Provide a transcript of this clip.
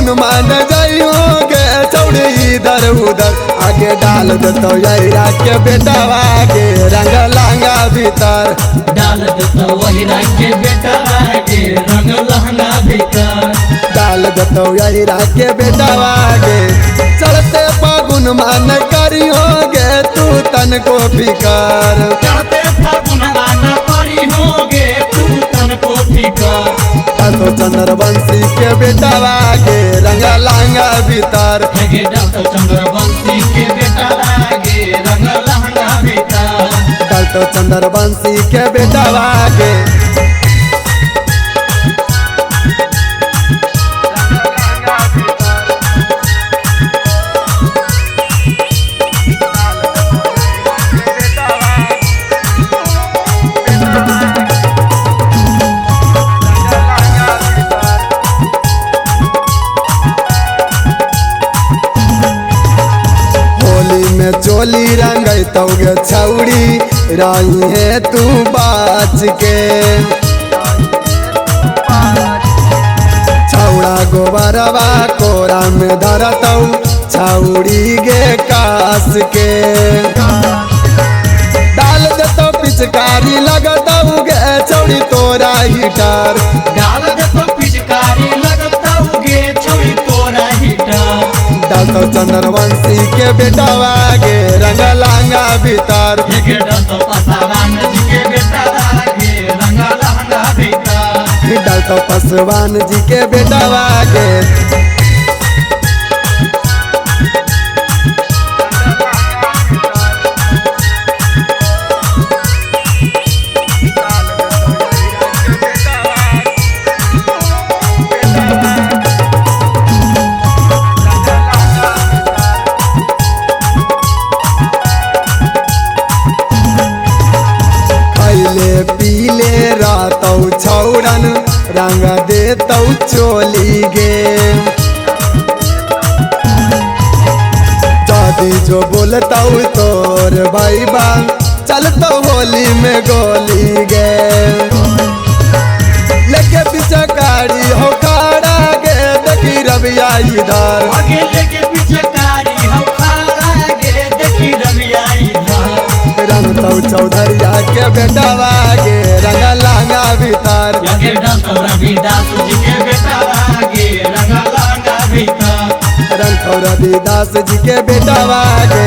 फागुन मान जाइयोगे चौड़ी इधर उधर आगे डाल देतो यहीरा के बेटावा के रंग लहंगा भीतर डाल देतो यहीरा के बेटावा के रंग लहंगा भीतर डाल देतो यहीरा के बेटावा के चढ़ते फागुन मान करियोगे तू तन को फिकर चढ़ते फागुन मान करियोगे तू तन को फिकर तो चंद्रवंशी के बेटावा के रंग लहंगा भीतर डाल चंद्रवंशी के बेटावा के रंग लहंगा भीतर डाल तो चंद्रवंशी के बेटावा के चोली रंगई तौगे छौड़ी रही है तू बाच के छौड़ा गोबरवा कोरा में धरतौ छौड़ी गे कास के डाल देतो पिचकारी लगतौ गे छौड़ी तोरा हीटर डाल देतो पिचकारी लगतौ गे छौड़ी तोरा हीटर डाल तो चंद्रवंशी के बेटावा के रंग लहंगा भीतर डाल तो पासवान जी के बेटावा के रंग लहंगा भीतर डाल तो पासवान जी के बेटावा के पीले रातौ छौड़न रंग देतौ चोली गे दादी जो बोलतौ तोर भाईबा चलतौ होली में गोली गे लेके पीछे गाड़ी हो खड़ा गे देखी रबिया इधर आगे लेके पीछे गाड़ी हो खड़ा गे देखी रबिया इधर रंगतौ चौधरिया के बेटावा के रंग लहंगा भीतर डाल रविदास जी के बेटावा के रंग लहंगा भीतर रंगतौ रविदास जी के बेटावा के